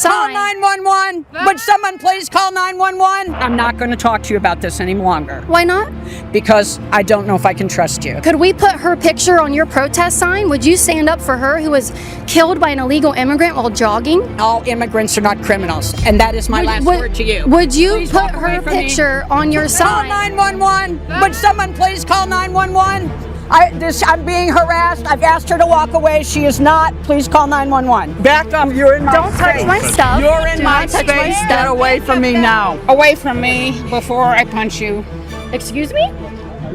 Call 911. Would someone please call 911? I'm not going to talk to you about this any longer. Why not? Because I don't know if I can trust you. Could we put her picture on your protest sign? Would you stand up for her who was killed by an illegal immigrant while jogging? All immigrants are not criminals, and that is my last word to you. Would you Please put walk away her from me. picture on your Call sign? 911. Would someone please call 911? I'm being harassed. I've asked her to walk away. She is not. Please call 911. Back up. You're in my Don't touch space. my stuff. You're in Do my not touch space. my stuff. Get away from me now. Away from me before I punch you. Excuse me?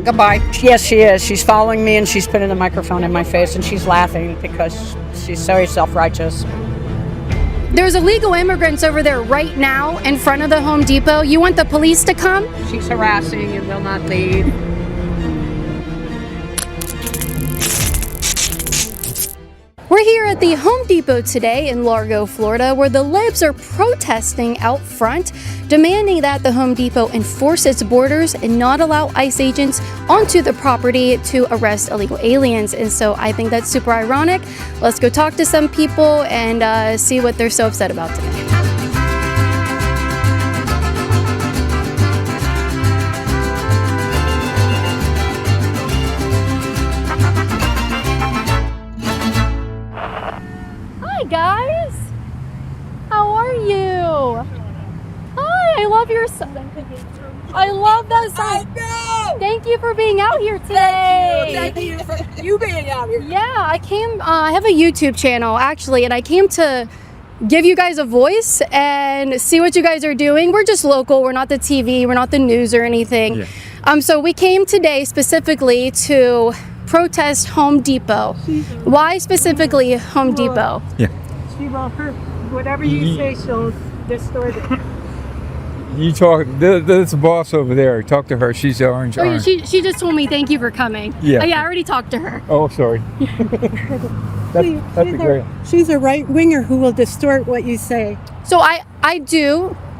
Goodbye. Yes, she is. She's following me and she's putting the microphone in my face and she's laughing because she's very self-righteous. There's illegal immigrants over there right now in front of the Home Depot. You want the police to come? She's harassing and will not leave. We're here at the Home Depot today in Largo, Florida, where the libs are protesting out front, demanding that the Home Depot enforce its borders and not allow ICE agents onto the property to arrest illegal aliens. And so I think that's super ironic. Let's go talk to some people and see what they're so upset about today. Guys, how are you? Hi, I love your sign. I love that sign. Thank you for being out here today. Thank you for you being out here. Yeah, I came. I have a YouTube channel actually, and I came to give you guys a voice and see what you guys are doing. We're just local. We're not the TV. We're not the news or anything. Yeah. So we came today specifically to protest Home Depot. Why specifically Home Depot? Yeah. She will hurt. Whatever you say, she'll distort it. You talk. There's a boss over there. Talk to her. She's orange. Oh, yeah, orange. she just told me thank you for coming. Yeah. Yeah, I already talked to her. Oh, sorry. That's great. She's a right winger who will distort what you say. So I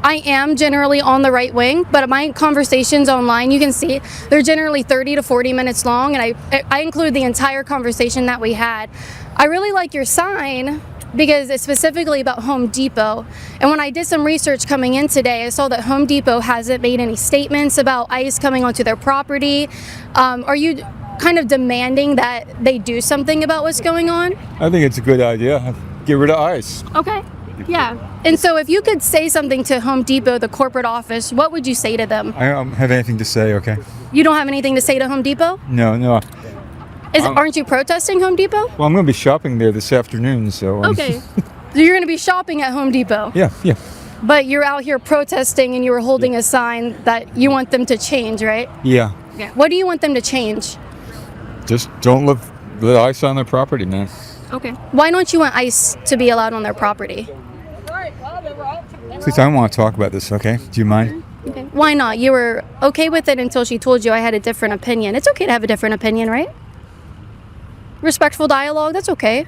am generally on the right wing, but my conversations online, you can see, they're generally 30 to 40 minutes long, and I include the entire conversation that we had. I really like your sign because it's specifically about Home Depot. And when I did some research coming in today, I saw that Home Depot hasn't made any statements about ICE coming onto their property. Are you kind of demanding that they do something about what's going on? I think it's a good idea. Get rid of ICE. Okay. Yeah. And so if you could say something to Home Depot, the corporate office, what would you say to them? I don't have anything to say. Okay. You don't have anything to say to Home Depot? No. Aren't you protesting Home Depot? Well, I'm going to be shopping there this afternoon, so. Okay. So you're going to be shopping at Home Depot? Yeah. But you're out here protesting and you were holding a sign that you want them to change, right? Yeah. Yeah. What do you want them to change? Just don't let ICE on their property, man. Okay. Why don't you want ICE to be allowed on their property? Please, I don't want to talk about this. Okay. Do you mind? Okay. Why not? You were okay with it until she told you I had a different opinion. It's okay to have a different opinion, right? Respectful dialogue, that's okay.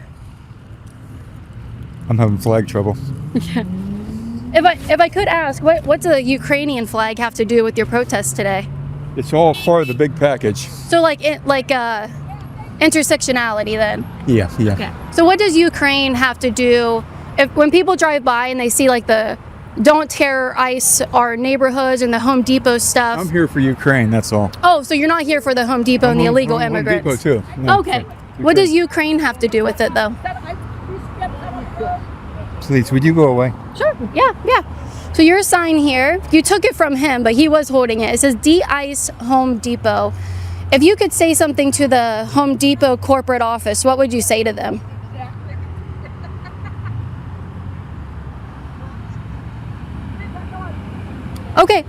I'm having flag trouble. If I could ask, what's the Ukrainian flag have to do with your protest today? It's all part of the big package. So intersectionality then. Yeah. Okay. So what does Ukraine have to do when people drive by and they see like the don't tear ICE our neighborhoods and the Home Depot stuff? I'm here for Ukraine. That's all. Oh, so you're not here for the Home Depot and the illegal Home immigrants? Depot too. No, Okay. Ukraine. What does Ukraine have to do with it though? Please, would you go away? Sure. Yeah. So your sign here, you took it from him, but he was holding it. It says de-ICE Home Depot. If you could say something to the Home Depot corporate office, what would you say to them? Okay.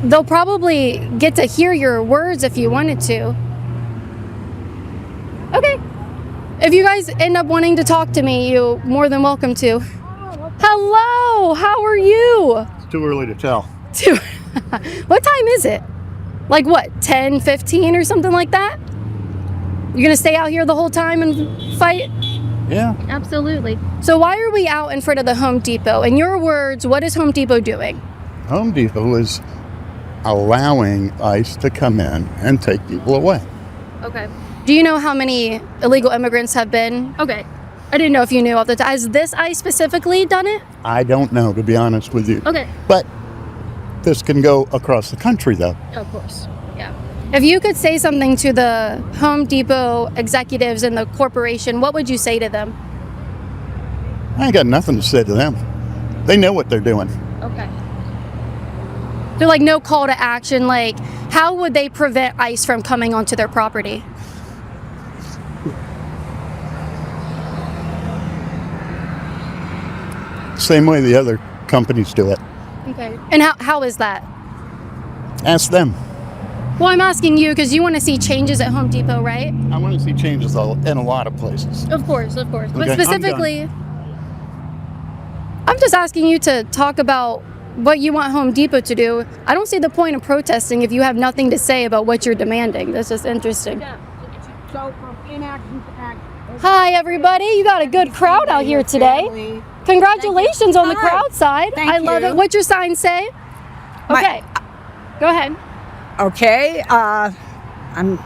They'll probably get to hear your words if you wanted to. Okay. If you guys end up wanting to talk to me, you're more than welcome to. Hello, how are you? It's too early to tell. What time is it? Like what, 10, 15 or something like that? You're gonna stay out here the whole time and fight? Yeah. Absolutely. So why are we out in front of the Home Depot? In your words, what is Home Depot doing? Home Depot is allowing ICE to come in and take people away. Okay. Do you know how many illegal immigrants have been? Okay. I didn't know if you knew off the top. Has this ice specifically done it? I don't know, to be honest with you. Okay. But this can go across the country, though. Of course. Yeah. If you could say something to the Home Depot executives and the corporation, what would you say to them? I ain't got nothing to say to them. They know what they're doing. Okay. So like no call to action, like how would they prevent ice from coming onto their property? Same way the other companies do it. Okay. And how is that? Ask them. Well, I'm asking you because you want to see changes at Home Depot, right? I want to see changes in a lot of places. Of course. But Okay, I'm specifically, I'm just asking you to talk about what you want Home Depot to do. I don't see the point of protesting if you have nothing to say about what you're demanding. That's just interesting. So from inaction to action. Hi, everybody. You got a good crowd out here today. Congratulations on the Hi. crowd side. Thank I love you. it. What's your sign say? Okay. Go ahead. Okay, I'm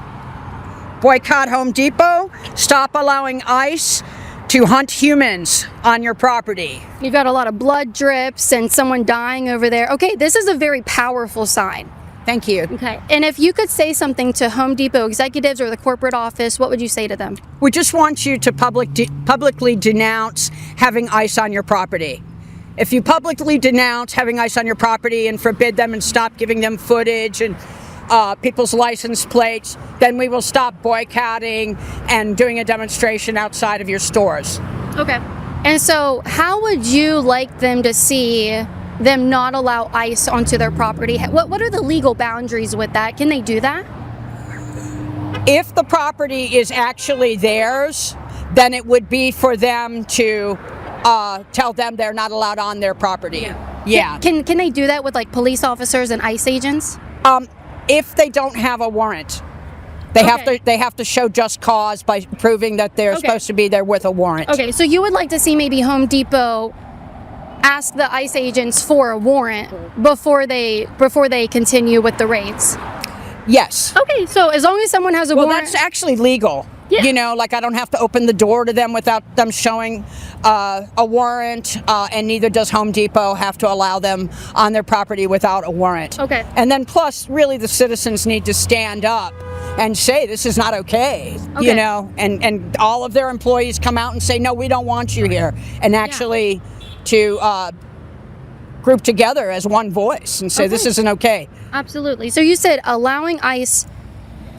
boycott Home Depot. Stop allowing ICE to hunt humans on your property. You've got a lot of blood drips and someone dying over there. Okay, this is a very powerful sign. Thank you. Okay. And if you could say something to Home Depot executives or the corporate office, what would you say to them? We just want you to publicly denounce having ICE on your property. If you publicly denounce having ICE on your property and forbid them and stop giving them footage and people's license plates, then we will stop boycotting and doing a demonstration outside of your stores. Okay. And so how would you like them to see them not allow ICE onto their property? What are the legal boundaries with that? Can they do that? If the property is actually theirs, then it would be for them to tell them they're not allowed on their property. Yeah. Can they do that with like police officers and ICE agents? If they don't have a warrant, they have to show just cause by proving that they're supposed to be there with a warrant. Okay, so you would like to see maybe Home Depot ask the ICE agents for a warrant before they continue with the raids. Yes. Okay, so as long as someone has a Well, warrant. that's actually legal. Yeah. You know, like I don't have to open the door to them without them showing a warrant, and neither does Home Depot have to allow them on their property without a warrant. Okay. And then plus, really, the citizens need to stand up and say this is not okay. Okay. You know, and all of their employees come out and say, no, we don't want you here, and actually to group together as one voice and say this isn't okay. Absolutely. So you said allowing ICE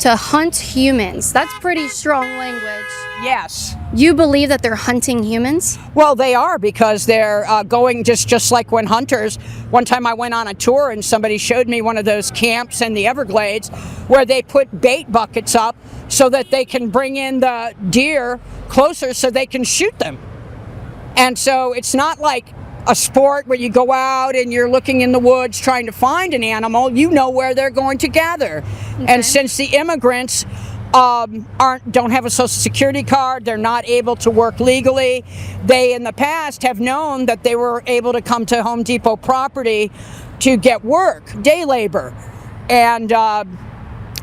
to hunt humans. That's pretty strong language. Yes. You believe that they're hunting humans? Well, they are, because they're going just like when hunters. One time I went on a tour and somebody showed me one of those camps in the Everglades where they put bait buckets up so that they can bring in the deer closer so they can shoot them. And so it's not like a sport where you go out and you're looking in the woods trying to find an animal. You know where they're going to gather. Okay. And since the immigrants don't have a social security card, they're not able to work legally, they in the past have known that they were able to come to Home Depot property to get work, day labor. And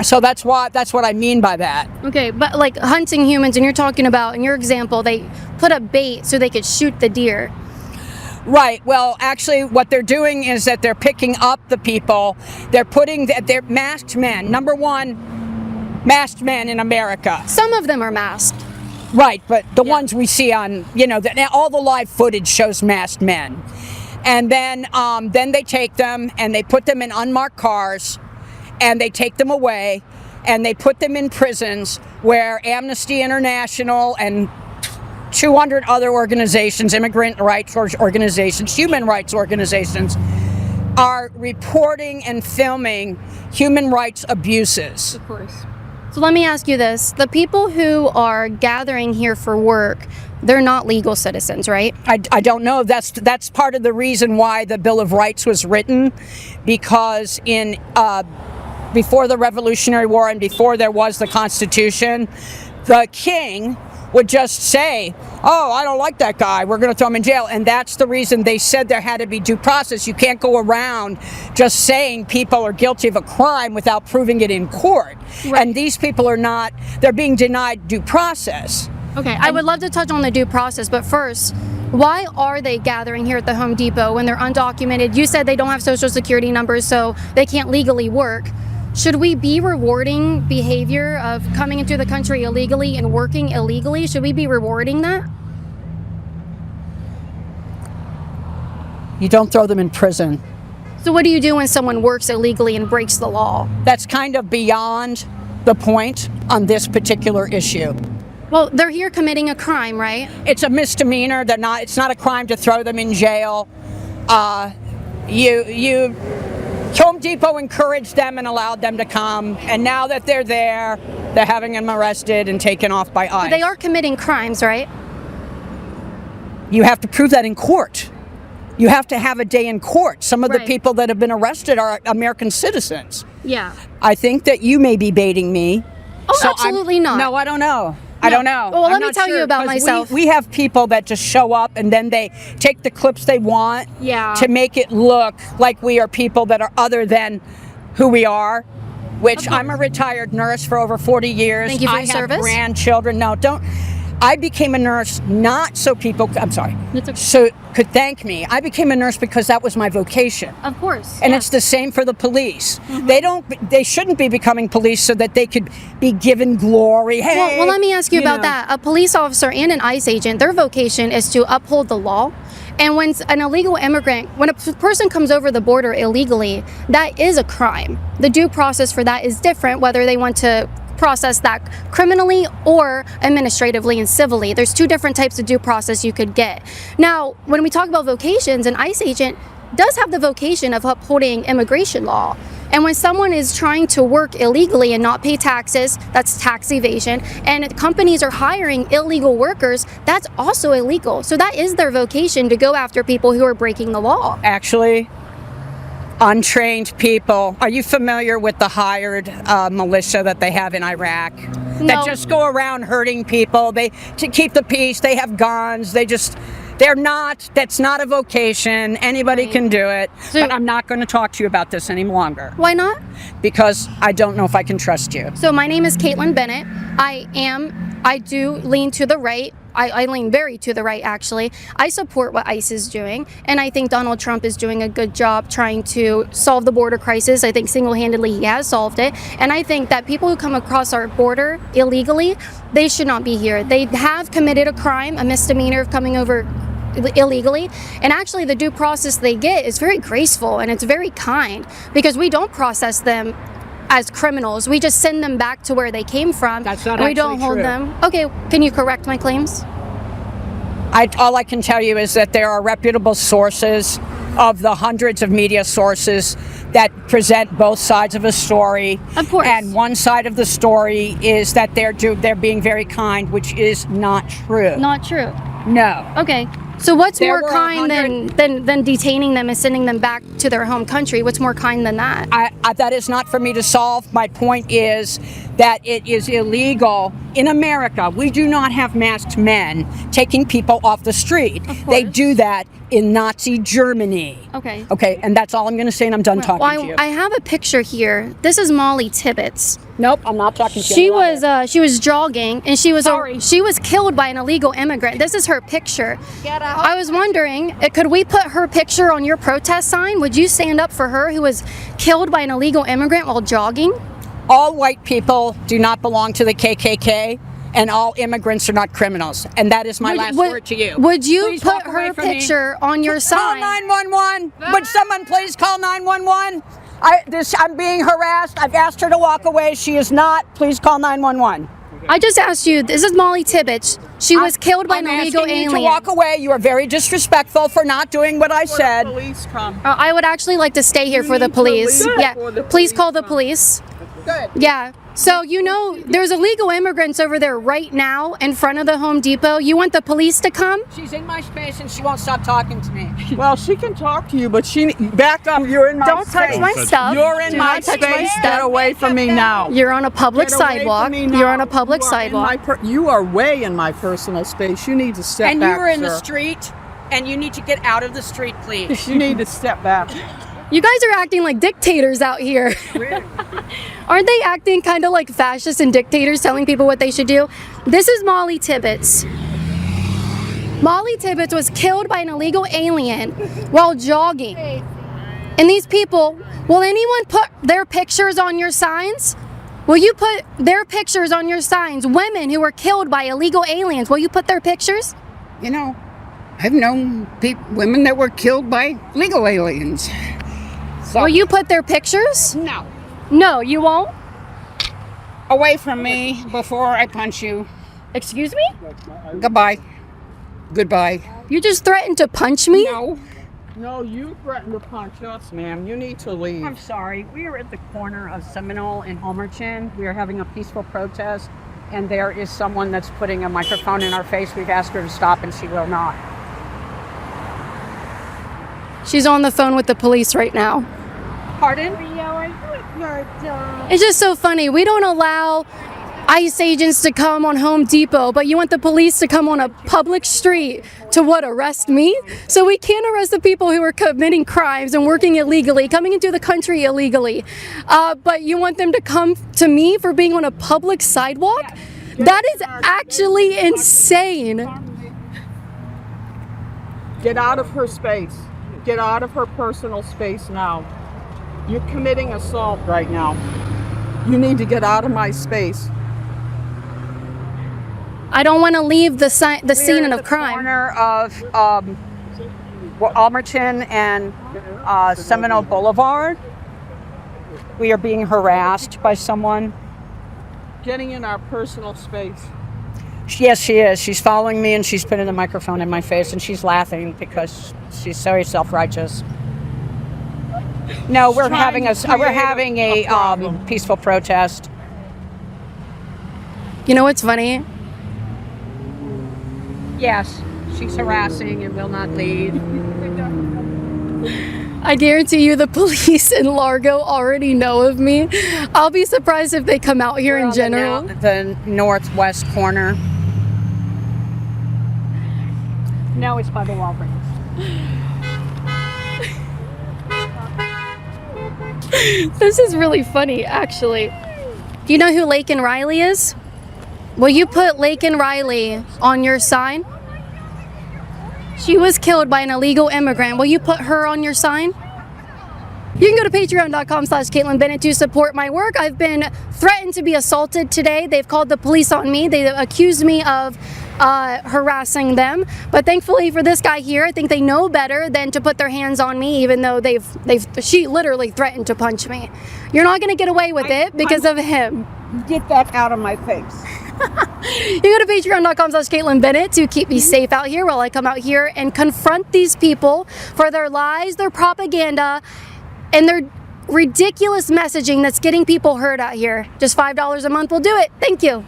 so that's what I mean by that. Okay, but like hunting humans, and you're talking about, in your example, they put up bait so they could shoot the deer. Right. Well, actually, what they're doing is that they're picking up the people. They're they're masked men. Number one, masked men in America. Some of them are masked. Right, but the ones we see on, all the live footage shows masked men. And then they take them and they put them in unmarked cars and they take them away and they put them in prisons where Amnesty International and 200 other organizations, immigrant rights organizations, human rights organizations, are reporting and filming human rights abuses. Of course. So let me ask you this. The people who are gathering here for work, they're not legal citizens, right? I don't know. That's part of the reason why the Bill of Rights was written, because before the Revolutionary War and before there was the Constitution, the king would just say, oh, I don't like that guy, we're going to throw him in jail. And that's the reason they said there had to be due process. You can't go around just saying people are guilty of a crime without proving it in court. Right. And these people are not, they're being denied due process. Okay, I would love to touch on the due process, but first, why are they gathering here at the Home Depot when they're undocumented? You said they don't have social security numbers, so they can't legally work. Should we be rewarding behavior of coming into the country illegally and working illegally? Should we be rewarding that? You don't throw them in prison. So what do you do when someone works illegally and breaks the law? That's kind of beyond the point on this particular issue. Well, they're here committing a crime, right? It's a misdemeanor. It's not a crime to throw them in jail. Home Depot encouraged them and allowed them to come, and now that they're there, they're having them arrested and taken off by ICE. They are committing crimes, right? You have to prove that in court. You have to have a day in court. Some of the Right. people that have been arrested are American citizens. Yeah. I think that you may be baiting me. Oh, So absolutely not. No, I don't know. I don't know. Well, I'm let me not tell you sure, about 'cause myself. We have people that just show up and then they take the clips they want Yeah. to make it look like we are people that are other than who we are, which I'm a retired nurse for over 40 years. Thank you for I your have service. grandchildren. No, don't. I became a nurse not so people, I'm sorry, That's okay. so could thank me. I became a nurse because that was my vocation. Of course. And yeah. it's the same for the police. Mm-hmm. They shouldn't be becoming police so that they could be given glory. Hey, Well, let me ask you about know. that. A police officer and an ICE agent, their vocation is to uphold the law. And when an illegal immigrant, when a person comes over the border illegally, that is a crime. The due process for that is different, whether they want to process that criminally or administratively and civilly. There's two different types of due process you could get. Now, when we talk about vocations, an ICE agent does have the vocation of upholding immigration law. And when someone is trying to work illegally and not pay taxes, that's tax evasion, and companies are hiring illegal workers, that's also illegal. So that is their vocation, to go after people who are breaking the law. Actually, untrained people. Are you familiar with the hired militia that they have in Iraq? No. That just go around hurting people. To keep the peace, they have guns. That's not a vocation. Anybody can do it. So- But I'm not going to talk to you about this any longer Why not? because I don't know if I can trust you. So my name is Kaitlin Bennett. I do lean to the right. I lean very to the right, actually. I support what ICE is doing, and I think Donald Trump is doing a good job trying to solve the border crisis. I think single-handedly he has solved it, and I think that people who come across our border illegally, they should not be here. They have committed a crime, a misdemeanor of coming over illegally, and actually the due process they get is very graceful and it's very kind, because we don't process them as criminals. We just send them back to where they came from. That's not and we don't actually hold true. them. Okay, can you correct my claims? All I can tell you is that there are reputable sources of the hundreds of media sources that present both sides of a story. Of course. And one side of the story is that they're being very kind, which is not true. Not true. No. Okay. So what's There more were kind 100 than detaining them and sending them back to their home country? What's more kind than that? That is not for me to solve. My point is that it is illegal in America. We do not have masked men taking people off the street. They course. do that in Nazi Germany. Okay. Okay, and that's all I'm going to say, and I'm done talking to Well, you. I have a picture here. This is Molly Tibbetts. Nope, I'm not talking to you. She I love it. was jogging, and she was Sorry. she was killed by an illegal immigrant. This is her picture. I was wondering, could we put her picture on your protest sign? Would you stand up for her, who was killed by an illegal immigrant while jogging? All white people do not belong to the KKK, and all immigrants are not criminals. And that is my last word to you. Would you Please put walk away her from me. picture on your Call sign? 911. Would someone please call 911? I'm being harassed. I've asked her to walk away. She is not. Please call 911. I just asked you. This is Molly Tibbetts. She was killed by an illegal asking you to alien. walk away. You are very disrespectful for not doing what I said. Police come. I would actually like to stay here for the need to police. leave Yeah, before the please police call the come. police. Good. Yeah. So, there's illegal immigrants over there right now in front of the Home Depot. You want the police to come? She's in my space and she won't stop talking to me. Well, she can talk to you, but back up. You're in my Don't space. touch my stuff. You're in Do my not touch my space. stuff. Get away from me now. You're on a public Get away from sidewalk. me now. You're on a public You are in sidewalk. my you are way in my personal space. You need to step And back, you are in the sir. street, and you need to get out of the street, please. You need to step back. You guys are acting like dictators out here. Aren't they acting kind of like fascists and dictators telling people what they should do? This is Molly Tibbetts. Molly Tibbetts was killed by an illegal alien while jogging. And these people, will anyone put their pictures on your signs? Will you put their pictures on your signs? Women who were killed by illegal aliens, will you put their pictures? You know, I've known women that were killed by legal aliens. So, Will you put their pictures? no. No, you won't? Away from me before I punch you. Excuse me? Goodbye. Goodbye. You just threatened to punch me? No. No, you threatened to punch us, ma'am. You need to leave. I'm sorry. We are at the corner of Seminole and Homerton. We are having a peaceful protest, and there is someone that's putting a microphone in our face. We've asked her to stop, and she will not. She's on the phone with the police right now. Pardon? It's just so funny. We don't allow ICE agents to come on Home Depot, but you want the police to come on a public street to what, arrest me? So we can't arrest the people who are committing crimes and working illegally, coming into the country illegally. But you want them to come to me for being on a public sidewalk? That is actually insane. Get out of her space. Get out of her personal space now. You're committing assault right now. You need to get out of my space. I don't want to leave the scene We're of at the crime. corner of Almerton and Seminole Boulevard. We are being harassed by someone. Getting in our personal space. Yes, she is. She's following me, and she's putting the microphone in my face, and she's laughing because she's very self-righteous. No, we're having a peaceful protest. You know what's funny? Yes, she's harassing and will not leave. I guarantee you the police in Largo already know of me. I'll be surprised if they come out here in general. The northwest corner. No, it's by the Walgreens. This is really funny, actually. Do you know who Laken Riley is? Will you put Laken Riley on your sign? She was killed by an illegal immigrant. Will you put her on your sign? You can go to patreon.com/Kaitlin Bennett to support my work. I've been threatened to be assaulted today. They've called the police on me. They accused me of harassing them. But thankfully for this guy here, I think they know better than to put their hands on me, even though she literally threatened to punch me. You're not going to get away with it because of him. Get that out of my face. You go to patreon.com/Kaitlin Bennett to keep me safe out here while I come out here and confront these people for their lies, their propaganda, and their ridiculous messaging that's getting people hurt out here. Just $5 a month will do it. Thank you.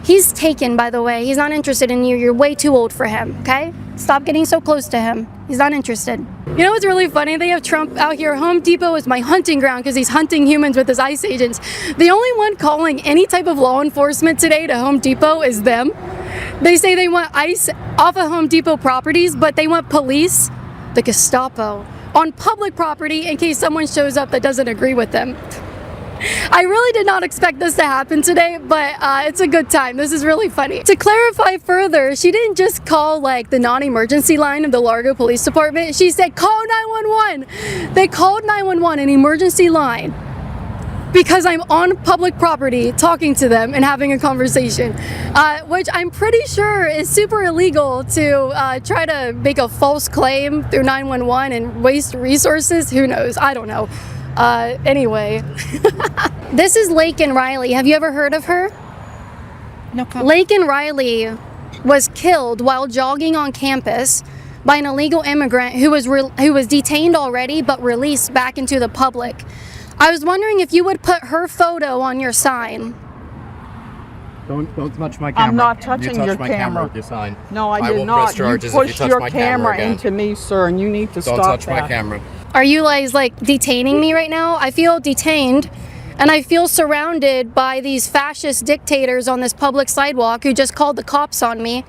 He's taken, by the way. He's not interested in you. You're way too old for him, okay? Stop getting so close to him. He's not interested. You know what's really funny? They have Trump out here. Home Depot is my hunting ground because he's hunting humans with his ICE agents. The only one calling any type of law enforcement today to Home Depot is them. They say they want ICE off of Home Depot properties, but they want police, the Gestapo, on public property in case someone shows up that doesn't agree with them. I really did not expect this to happen today, but it's a good time. This is really funny. To clarify further, she didn't just call like the non-emergency line of the Largo Police Department. She said, call 911. They called 911, an emergency line, because I'm on public property talking to them and having a conversation, which I'm pretty sure is super illegal to try to make a false claim through 911 and waste resources. Who knows? I don't know. Anyway, this is Laken Riley. Have you ever heard of her? No comment. Laken Riley was killed while jogging on campus by an illegal immigrant who was detained already but released back into the public. I was wondering if you would put her photo on your sign. Don't touch my camera. I'm not touching you your my camera. with your sign. No, I will did press not. You charges if you pushed touch your my camera again. into me, sir, and you need to Don't stop touch that. my camera. Are you guys like detaining me right now? I feel detained and I feel surrounded by these fascist dictators on this public sidewalk who just called the cops on me.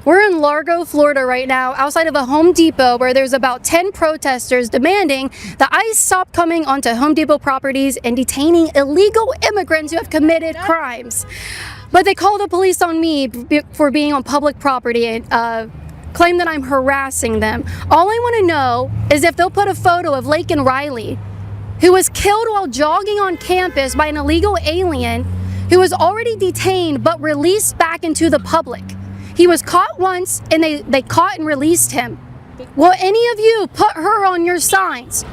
We're in Largo, Florida right now, outside of a Home Depot where there's about 10 protesters demanding that ICE stop coming onto Home Depot properties and detaining illegal immigrants who have committed crimes. But they call the police on me for being on public property and claim that I'm harassing them. All I want to know is if they'll put a photo of Laken Riley, who was killed while jogging on campus by an illegal alien who was already detained but released back into the public. He was caught once and they caught and released him. Will any of you put her on your signs?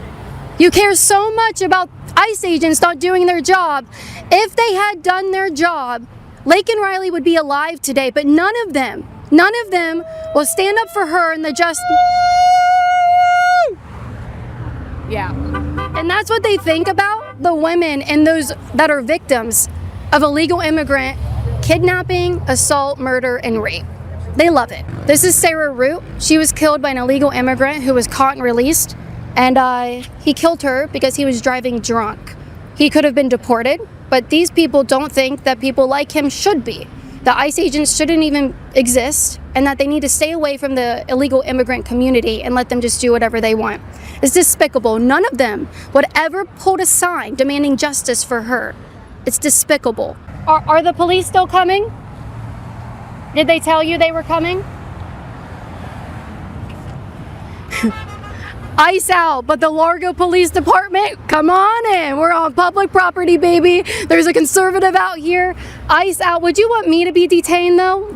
You care so much about ICE agents not doing their job. If they had done their job, Laken Riley would be alive today, but none of them will stand up for her and the just. Yeah. And that's what they think about the women and those that are victims of illegal immigrant kidnapping, assault, murder, and rape. They love it. This is Sarah Root. She was killed by an illegal immigrant who was caught and released, and he killed her because he was driving drunk. He could have been deported, but these people don't think that people like him should be. The ICE agents shouldn't even exist, and that they need to stay away from the illegal immigrant community and let them just do whatever they want. It's despicable. None of them would ever hold a sign demanding justice for her. It's despicable. Are the police still coming? Did they tell you they were coming? ICE out, but the Largo Police Department, come on in. We're on public property, baby. There's a conservative out here. ICE out. Would you want me to be detained though?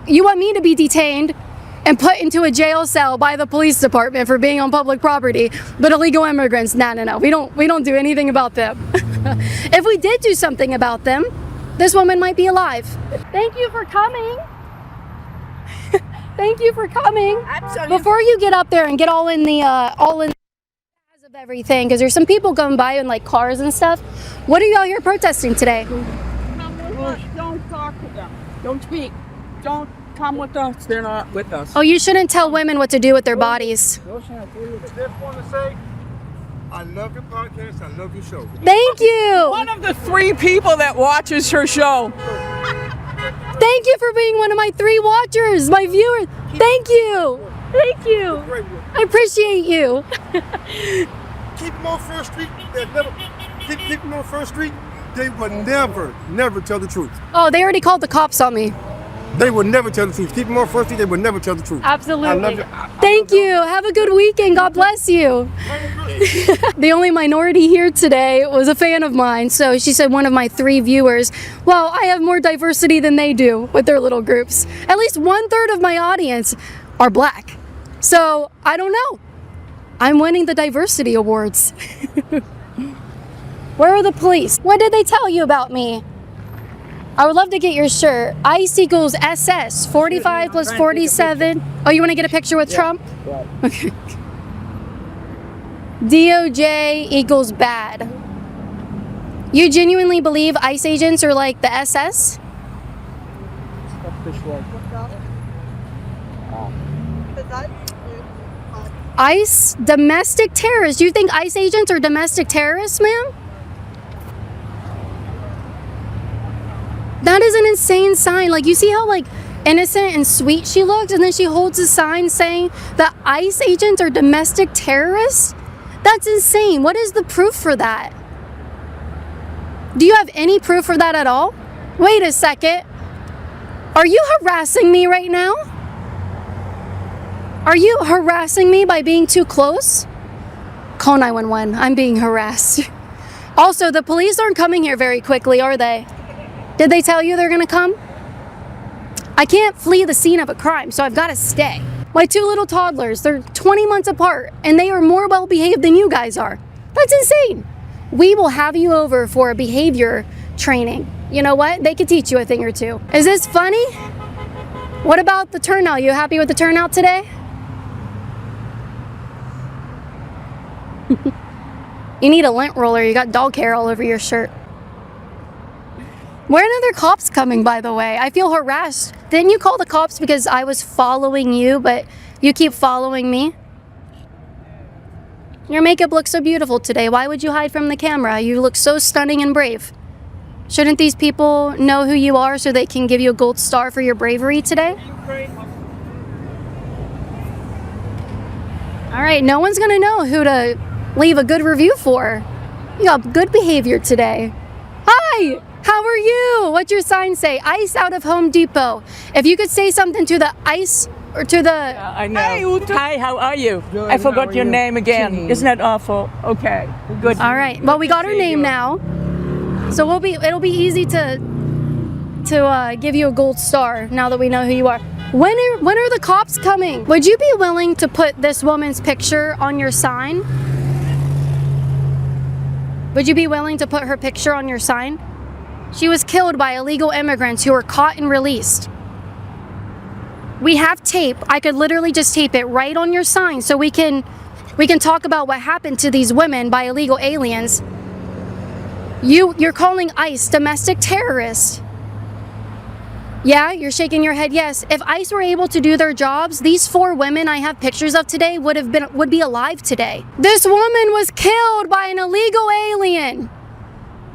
You want me to be detained and put into a jail cell by the police department for being on public property, but illegal immigrants, no. We don't do anything about them. If we did do something about them, this woman might be alive. Thank you for coming. Thank you for coming. Absolutely. Before you get up there and get all in the of everything, because there's some people going by in like cars and stuff. What are y'all here protesting today? Don't talk to them. Don't speak. Don't come with us. They're not with us. Oh, you shouldn't tell women what to do with their bodies. I just want to say, I love your podcast. I love your show. Thank you. One of the 3 people that watches her show. Thank you for being one of my 3 watchers, my viewers. Thank you. Thank you. I appreciate you. Keep them on First Street. Keep them on First Street. They would never tell the truth. Oh, they already called the cops on me. They would never tell the truth. Keep them on First Street. They would never tell the truth. Absolutely. I love you. Thank you. Have a good weekend. God bless you. The only minority here today was a fan of mine. So she said one of my 3 viewers. Well, I have more diversity than they do with their little groups. At least 1/3 of my audience are black. So I don't know. I'm winning the diversity awards. Where are the police? What did they tell you about me? I would love to get your shirt. ICE equals SS, 45 plus 47. Oh, you want to get a picture with Trump? Okay. DOJ equals bad. You genuinely believe ICE agents are like the SS? ICE, domestic terrorists. Do you think ICE agents are domestic terrorists, ma'am? That is an insane sign. Like, you see how like innocent and sweet she looks, and then she holds a sign saying that ICE agents are domestic terrorists? That's insane. What is the proof for that? Do you have any proof for that at all? Wait a second. Are you harassing me right now? Are you harassing me by being too close? Call 911. I'm being harassed. Also, the police aren't coming here very quickly, are they? Did they tell you they're gonna come? I can't flee the scene of a crime, so I've gotta stay. My 2 little toddlers, they're 20 months apart, and they are more well behaved than you guys are. That's insane. We will have you over for a behavior training. You know what? They could teach you a thing or 2. Is this funny? What about the turnout? You happy with the turnout today? You need a lint roller. You got dog hair all over your shirt. When are there cops coming, by the way? I feel harassed. Didn't you call the cops because I was following you, but you keep following me? Your makeup looks so beautiful today. Why would you hide from the camera? You look so stunning and brave. Shouldn't these people know who you are so they can give you a gold star for your bravery today? All right, no one's gonna know who to leave a good review for. You got good behavior today. Hi, how are you? What's your sign say? Ice out of Home Depot. If you could say something to the ice or to the... I know. Hi, how are you? I forgot your name again. Isn't that awful? Okay, good. All right, well, we got her name now. So it'll be easy to give you a gold star now that we know who you are. When are the cops coming? Would you be willing to put this woman's picture on your sign? Would you be willing to put her picture on your sign? She was killed by illegal immigrants who were caught and released. We have tape. I could literally just tape it right on your sign so we can talk about what happened to these women by illegal aliens. You're calling ICE domestic terrorists. Yeah, you're shaking your head yes. If ICE were able to do their jobs, these 4 women I have pictures of today would be alive today. This woman was killed by an illegal alien.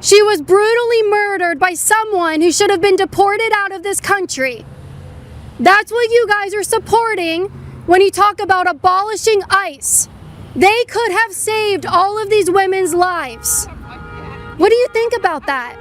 She was brutally murdered by someone who should have been deported out of this country. That's what you guys are supporting when you talk about abolishing ICE. They could have saved all of these women's lives. What do you think about that?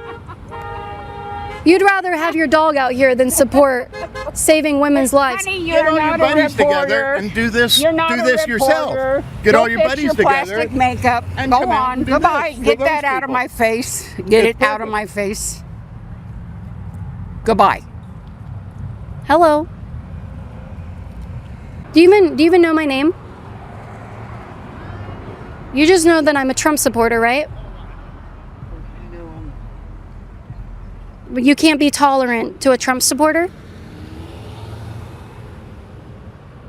You'd rather have your dog out here than support saving women's lives. Honey, Get you're all your not a buddies reporter. together and do this. You're not Do a this yourself. reporter. Get Go all your fix buddies your together. plastic makeup. and Go come out on. and do Goodbye. this for Get those that out of people. my face. Get it out of my face. Goodbye. Hello. Do you even know my name? You just know that I'm a Trump supporter, right? But you can't be tolerant to a Trump supporter?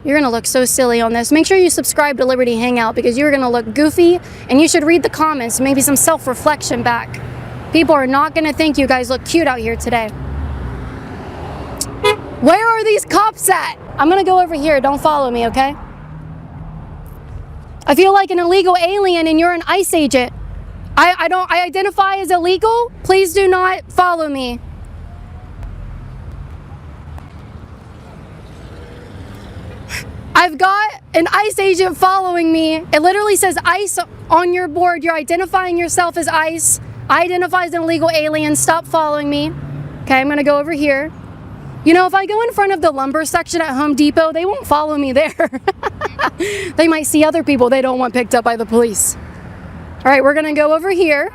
You're gonna look so silly on this. Make sure you subscribe to Liberty Hangout because you're gonna look goofy, and you should read the comments, maybe some self-reflection back. People are not gonna think you guys look cute out here today. Where are these cops at? I'm gonna go over here, don't follow me, okay? I feel like an illegal alien and you're an ICE agent. I identify as illegal. Please do not follow me. I've got an ICE agent following me. It literally says ICE on your board. You're identifying yourself as ICE. I identify as an illegal alien. Stop following me. Okay, I'm gonna go over here. You know, if I go in front of the lumber section at Home Depot, they won't follow me there. They might see other people they don't want picked up by the police. All right, we're gonna go over here.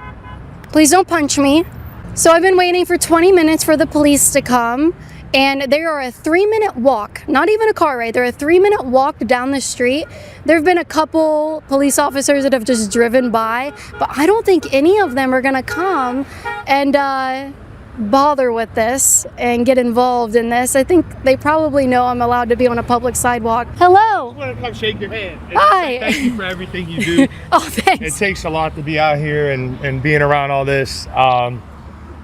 Please don't punch me. So I've been waiting for 20 minutes for the police to come, and they are a 3-minute walk, not even a car ride. They're a 3-minute walk down the street. There have been a couple police officers that have just driven by, but I don't think any of them are gonna come and bother with this and get involved in this. I think they probably know I'm allowed to be on a public sidewalk. Hello. I want to come shake your hand. And Hi. Thank you for everything you do. Oh, thanks. It takes a lot to be out here and being around all this.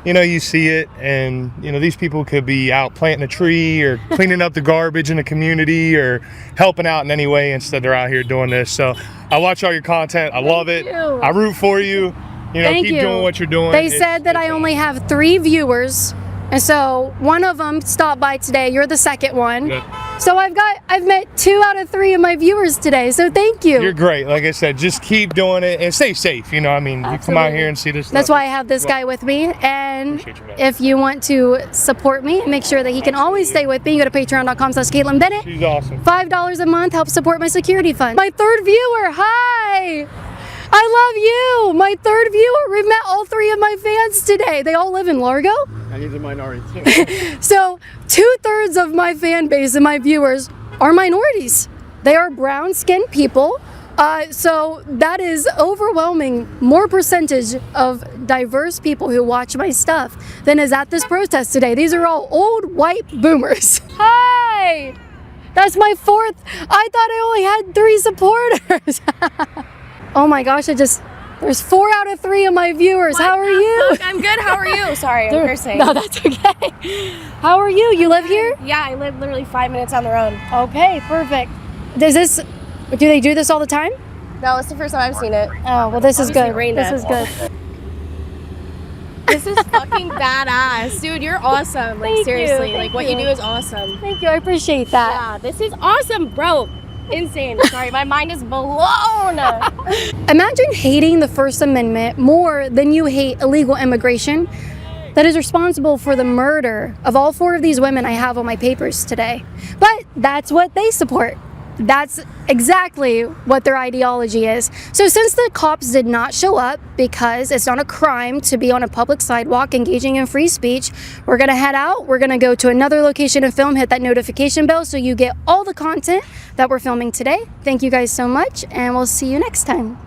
You know, you see it, and you know, these people could be out planting a tree or cleaning up the garbage in the community or helping out in any way. Instead, they're out here doing this. So I watch all your content. I love it. you. I root for you. You know, Thank keep you. doing what you're doing. They said that I only have 3 viewers, and so one of them stopped by today. You're the second one. Good. So I've met 2 out of 3 of my viewers today. So thank you. You're great. Like I said, just keep doing it and stay safe. You know, I mean, you come out here and see this. That's stuff. why I have this guy with me. And Appreciate you, man. if you want to support me and make sure that he can always stay with me, you go to patreon.com/Kaitlin Bennett. She's awesome. $5 a month helps support my security fund. My 3rd viewer, hi! I love you! My 3rd viewer. We've met all 3 of my fans today. They all live in Largo. And he's a minority too. So 2/3 of my fan base and my viewers are minorities. They are brown-skinned people. So that is overwhelming, more percentage of diverse people who watch my stuff than is at this protest today. These are all old white boomers. Hi! That's my 4th. I thought I only had 3 supporters. Oh my gosh, there's 4 out of 3 of my viewers. How are you? I'm good. How are you? Sorry, I'm cursing. No, that's okay. How are you? You live here? Yeah, I live literally 5 minutes down the road. Okay, perfect. Do they do this all the time? No, it's the first time I've seen it. Oh, well, this is Obviously good. rain This dance. is good. This is fucking badass. Dude, you're awesome. Like, Thank you. seriously. Thank Like, what you you. do is awesome. Thank you. I appreciate that. Yeah, this is awesome, bro. insane. Sorry, my mind is blown. Imagine hating the First Amendment more than you hate illegal immigration that is responsible for the murder of all 4 of these women I have on my papers today. But that's what they support. That's exactly what their ideology is. So since the cops did not show up because it's not a crime to be on a public sidewalk engaging in free speech, we're gonna head out. We're gonna go to another location and film, hit that notification bell so you get all the content that we're filming today. Thank you guys so much, and we'll see you next time.